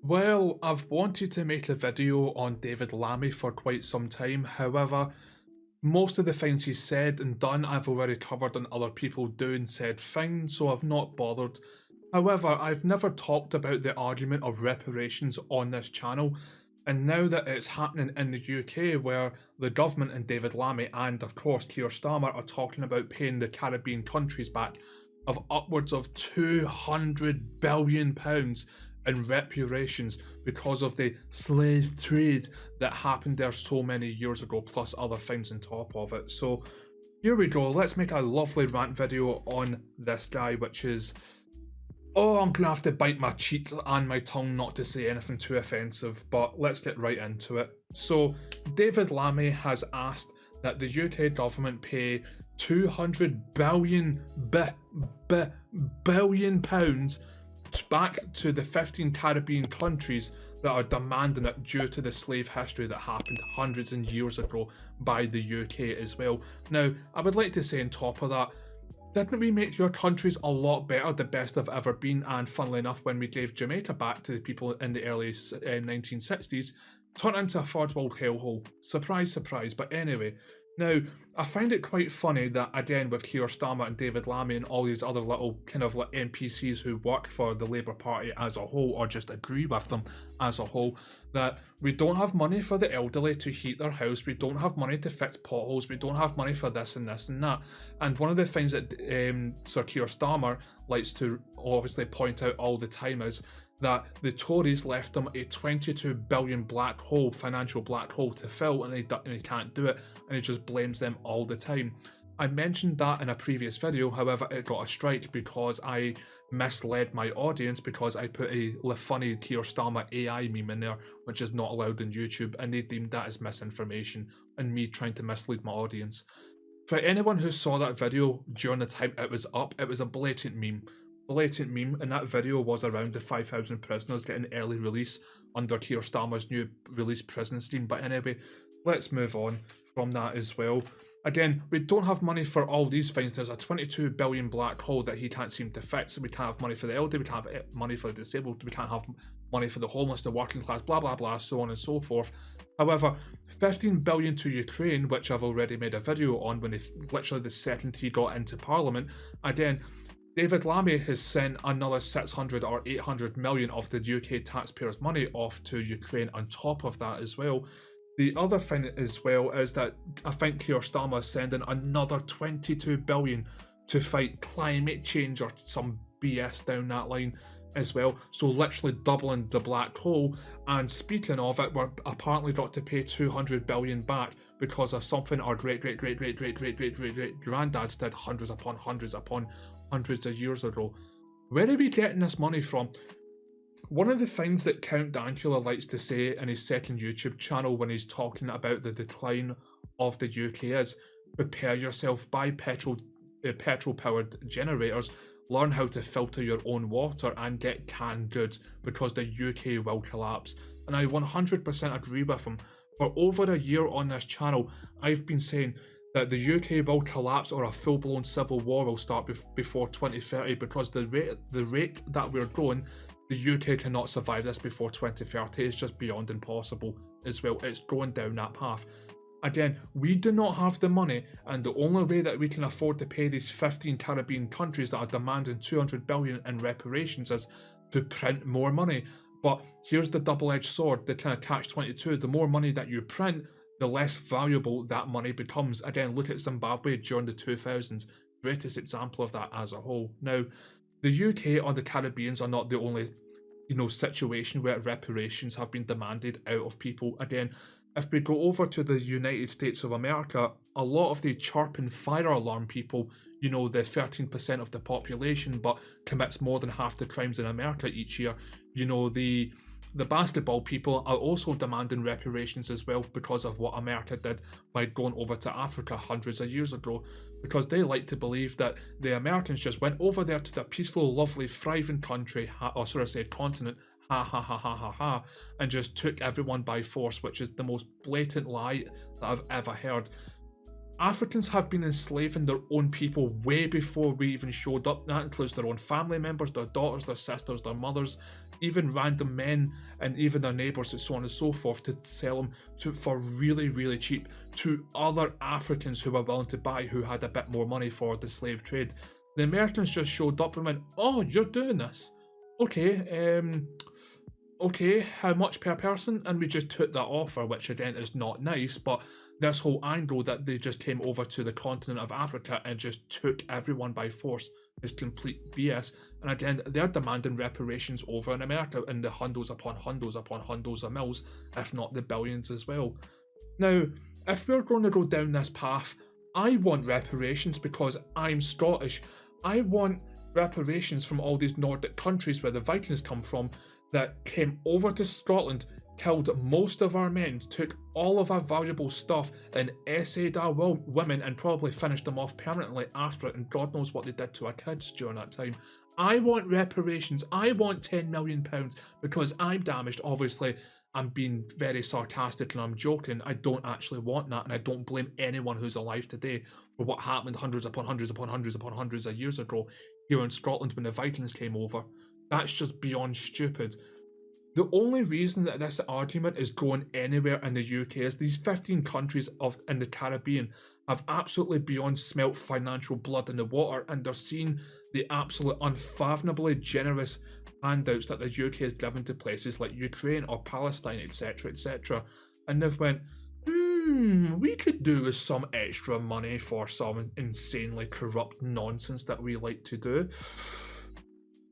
Well, I've wanted to make a video on David Lammy for quite some time. However, most of the things he's said and done I've already covered on other people doing said thing, so I've not bothered. However, I've never talked about the argument of reparations on this channel, and now that it's happening in the UK where the government and David Lammy and of course Keir Starmer are talking about paying the Caribbean countries back of upwards of £200 billion in reparations because of the slave trade that happened there so many years ago, plus other things on top of it. So here we go, let's make a lovely rant video on this guy, which is, oh, I'm gonna have to bite my cheeks and my tongue not to say anything too offensive, but let's get right into it. So David Lammy has asked that the UK government pay 200 billion pounds back to the 15 Caribbean countries that are demanding it due to the slave history that happened hundreds of years ago by the UK as well. Now, I would like to say on top of that, didn't we make your countries a lot better, the best they've ever been? And funnily enough, when we gave Jamaica back to the people in the early 1960s, turned into a third world hellhole. Surprise, surprise. But anyway, now, I find it quite funny that, again, with Keir Starmer and David Lammy and all these other little kind of like NPCs who work for the Labour Party as a whole, or just agree with them as a whole, that we don't have money for the elderly to heat their house, we don't have money to fix potholes, we don't have money for this and this and that. And one of the things that Sir Keir Starmer likes to obviously point out all the time is that the Tories left them a 22 billion black hole, financial black hole to fill, and he can't do it, and he just blames them all the time. I mentioned that in a previous video, however it got a strike because I misled my audience because I put a funny Keir Starmer AI meme in there, which is not allowed on YouTube, and they deemed that as misinformation and me trying to mislead my audience. For anyone who saw that video during the time it was up, it was a blatant meme, and that video was around the 5,000 prisoners getting early release under Keir Starmer's new release prison scheme. But anyway, let's move on from that as well. Again, we don't have money for all these things. There's a 22 billion black hole that he can't seem to fix. We can't have money for the elderly, we can't have money for the disabled, we can't have money for the homeless, the working class, blah blah blah, so on and so forth. However, 15 billion to Ukraine, which I've already made a video on when literally the second he got into parliament, again, David Lammy has sent another 600 or 800 million of the UK taxpayers' money off to Ukraine on top of that as well. The other thing as well is that I think Keir Starmer is sending another 22 billion to fight climate change or some BS down that line as well. So literally doubling the black hole. And speaking of it, we're apparently got to pay 200 billion back because of something our great granddads did hundreds upon hundreds of years ago. Where are we getting this money from? One of the things that Count Dankula likes to say in his second YouTube channel when he's talking about the decline of the UK is, prepare yourself, buy petrol-powered generators, learn how to filter your own water and get canned goods because the UK will collapse. And I 100% agree with him. For over a year on this channel, I've been saying that the UK will collapse or a full-blown civil war will start before 2030 because the rate that we're going, the UK cannot survive this before 2030. It's just beyond impossible as well. It's going down that path. Again, we do not have the money, and the only way that we can afford to pay these 15 Caribbean countries that are demanding 200 billion in reparations is to print more money. But here's the double-edged sword, the kind of catch-22. The more money that you print, the less valuable that money becomes. Again, look at Zimbabwe during the 2000s, greatest example of that as a whole. Now, the UK or the Caribbeans are not the only, situation where reparations have been demanded out of people. Again, if we go over to the United States of America, a lot of the chirping fire alarm people, the 13% of the population, but commits more than half the crimes in America each year, the basketball people are also demanding reparations as well because of what America did by going over to Africa hundreds of years ago, because they like to believe that the Americans just went over there to the peaceful, lovely, thriving country, continent, and just took everyone by force, which is the most blatant lie that I've ever heard. Africans have been enslaving their own people way before we even showed up. That includes their own family members, their daughters, their sisters, their mothers, even random men, and even their neighbours, and so on and so forth, to sell them for really, really cheap to other Africans who were willing to buy, who had a bit more money for the slave trade. The Americans just showed up and went, "Oh, you're doing this? Okay, okay, how much per person?" And we just took that offer, which again is not nice, but this whole angle that they just came over to the continent of Africa and just took everyone by force is complete BS. And again, they're demanding reparations over in America in the hundreds upon hundreds upon hundreds of mils, if not the billions as well. Now, if we're going to go down this path, I want reparations because I'm Scottish. I want reparations from all these Nordic countries where the Vikings come from, that came over to Scotland, killed most of our men, took all of our valuable stuff, and essayed our women and probably finished them off permanently after it, and God knows what they did to our kids during that time. I want reparations. I want £10 million because I'm damaged. Obviously, I'm being very sarcastic and I'm joking. I don't actually want that, and I don't blame anyone who's alive today for what happened hundreds upon hundreds upon hundreds upon hundreds of years ago here in Scotland when the Vikings came over. That's just beyond stupid. The only reason that this argument is going anywhere in the UK is these 15 countries in the Caribbean have absolutely beyond smelt financial blood in the water, and they're seeing the absolute unfathomably generous handouts that the UK has given to places like Ukraine or Palestine, etc., etc. And they've went, we could do with some extra money for some insanely corrupt nonsense that we like to do.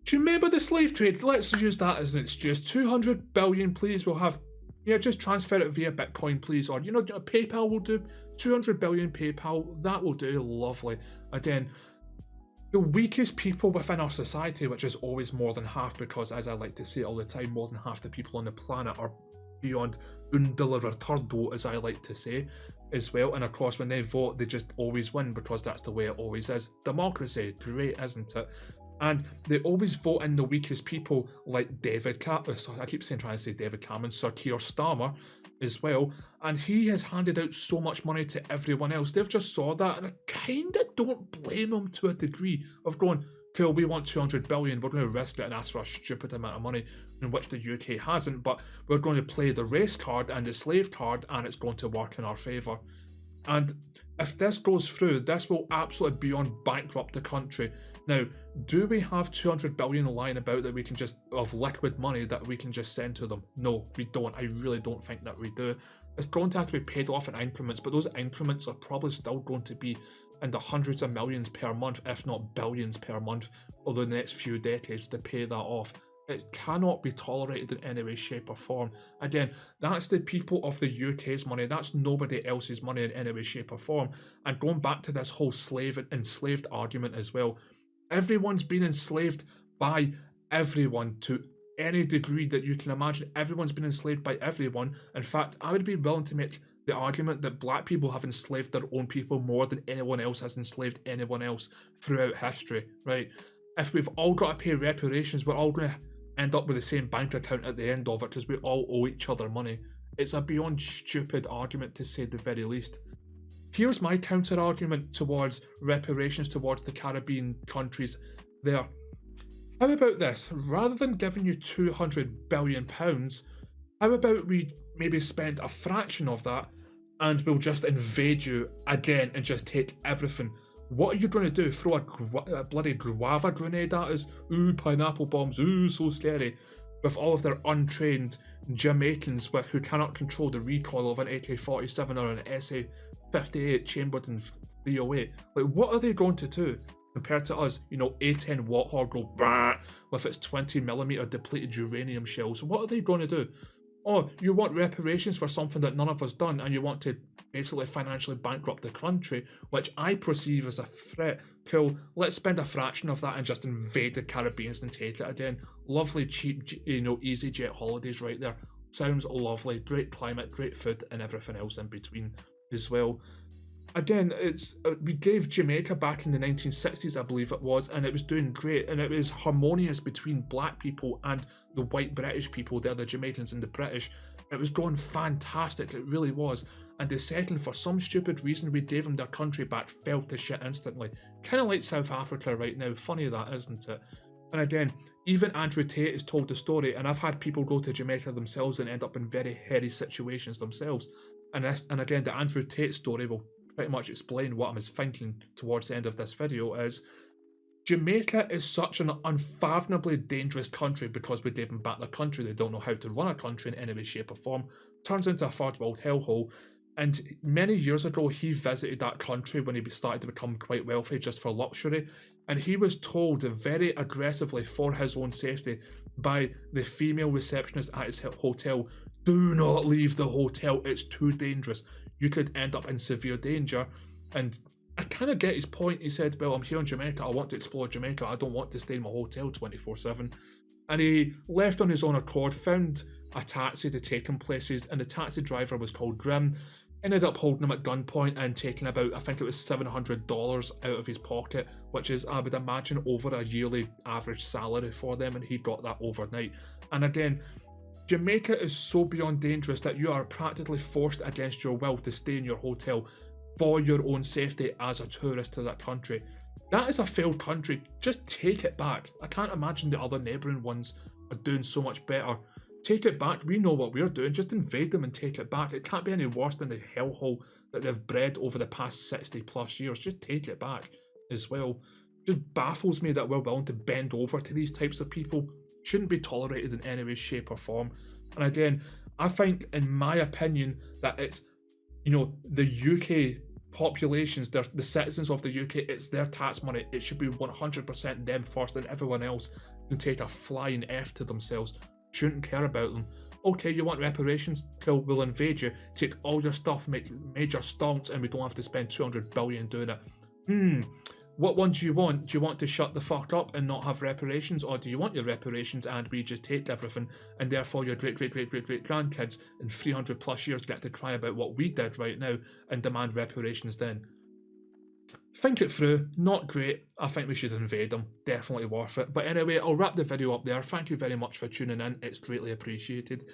Do you remember the slave trade? Let's use that as an excuse. 200 billion, please. We'll have, just transfer it via Bitcoin, please. Or, PayPal will do. 200 billion PayPal, that will do. Lovely. Again, the weakest people within our society, which is always more than half, because as I like to say all the time, more than half the people on the planet are beyond undele retardo, as I like to say, as well. And of course, when they vote, they just always win, because that's the way it always is. Democracy, great, isn't it? And they always vote in the weakest people, like David Cameron. I keep trying to say David Cameron, Sir Keir Starmer as well. And he has handed out so much money to everyone else. They've just saw that, and I kind of don't blame him to a degree of going, cool, we want 200 billion, we're going to risk it and ask for a stupid amount of money, in which the UK hasn't, but we're going to play the race card and the slave card, and it's going to work in our favour. And if this goes through, this will absolutely beyond bankrupt the country. Now, do we have 200 billion lying about that we can just, of liquid money that we can just send to them? No, we don't. I really don't think that we do. It's going to have to be paid off in increments, but those increments are probably still going to be in the hundreds of millions per month, if not billions per month, over the next few decades to pay that off. It cannot be tolerated in any way, shape or form. Again, that's the people of the UK's money. That's nobody else's money in any way, shape or form. And going back to this whole enslaved argument as well, everyone's been enslaved by everyone to any degree that you can imagine. Everyone's been enslaved by everyone. In fact, I would be willing to make the argument that black people have enslaved their own people more than anyone else has enslaved anyone else throughout history, right? If we've all got to pay reparations, we're all going to end up with the same bank account at the end of it because we all owe each other money. It's a beyond stupid argument, to say the very least. Here's my counter argument towards reparations towards the Caribbean countries there. How about this? Rather than giving you £200 billion, how about we maybe spend a fraction of that and we'll just invade you again and just take everything? What are you going to do? Throw a bloody guava grenade at us? Ooh, pineapple bombs, ooh, so scary. With all of their untrained Jamaicans who cannot control the recoil of an AK-47 or an SA-58 chambered in 308. Like, what are they going to do compared to us, A-10 Warthog go bah, with its 20mm depleted uranium shells? What are they going to do? Oh, you want reparations for something that none of us done, and you want to basically financially bankrupt the country, which I perceive as a threat. Cool, let's spend a fraction of that and just invade the Caribbeans and take it again. Lovely, cheap, easy jet holidays right there. Sounds lovely, great climate, great food, and everything else in between as well. Again, we gave Jamaica back in the 1960s, I believe it was, and it was doing great, and it was harmonious between black people and the white British people there, the Jamaicans and the British, it was going fantastic, it really was. And they settled for some stupid reason, we gave them their country back, fell to shit instantly. Kind of like South Africa right now, funny that, isn't it? And again, even Andrew Tate has told the story, and I've had people go to Jamaica themselves and end up in very hairy situations themselves. And again, the Andrew Tate story will pretty much explain what I was thinking towards the end of this video is, Jamaica is such an unfathomably dangerous country because we gave them back their country. They don't know how to run a country in any way, shape or form. Turns into a third world hellhole. And many years ago, he visited that country when he started to become quite wealthy just for luxury. And he was told very aggressively for his own safety by the female receptionist at his hotel, do not leave the hotel, it's too dangerous. You could end up in severe danger. And I kind of get his point. He said, well, I'm here in Jamaica, I want to explore Jamaica, I don't want to stay in my hotel 24/7. And he left on his own accord, found a taxi to take him places, and the taxi driver was called Grim. Ended up holding him at gunpoint and taking about, I think it was $700 out of his pocket, which is, I would imagine, over a yearly average salary for them, and he got that overnight. And again, Jamaica is so beyond dangerous that you are practically forced against your will to stay in your hotel for your own safety as a tourist to that country. That is a failed country. Just take it back. I can't imagine the other neighbouring ones are doing so much better. Take it back. We know what we're doing. Just invade them and take it back. It can't be any worse than the hellhole that they've bred over the past 60 plus years. Just take it back as well. Just baffles me that we're willing to bend over to these types of people. Shouldn't be tolerated in any way, shape or form. And again, I think, in my opinion, that it's, the UK populations, the citizens of the UK, it's their tax money. It should be 100% them first, and everyone else can take a flying F to themselves. Shouldn't care about them. Okay, you want reparations? Cool, we'll invade you, take all your stuff, make major stunts, and we don't have to spend 200 billion doing it. What one do you want? Do you want to shut the fuck up and not have reparations, or do you want your reparations and we just take everything, and therefore your great grandkids in 300 plus years get to cry about what we did right now and demand reparations then? Think it through. Not great. I think we should invade them. Definitely worth it. But anyway, I'll wrap the video up there. Thank you very much for tuning in. It's greatly appreciated.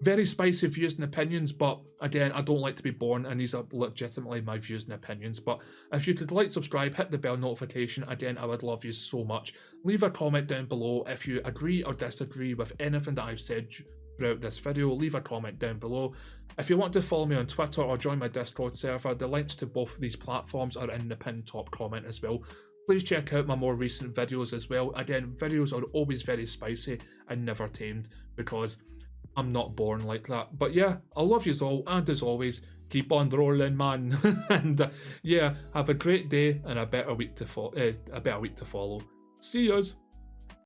Very spicy views and opinions, but again, I don't like to be boring, and these are legitimately my views and opinions. But if you could like, subscribe, hit the bell notification, again, I would love you so much. Leave a comment down below if you agree or disagree with anything that I've said throughout this video. Leave a comment down below. If you want to follow me on Twitter or join my Discord server, the links to both of these platforms are in the pinned top comment as well. Please check out my more recent videos as well. Again, videos are always very spicy and never tamed because I'm not born like that. But yeah, I love yous all, and as always, keep on rolling, man. And yeah, have a great day and a better week to follow. See yous.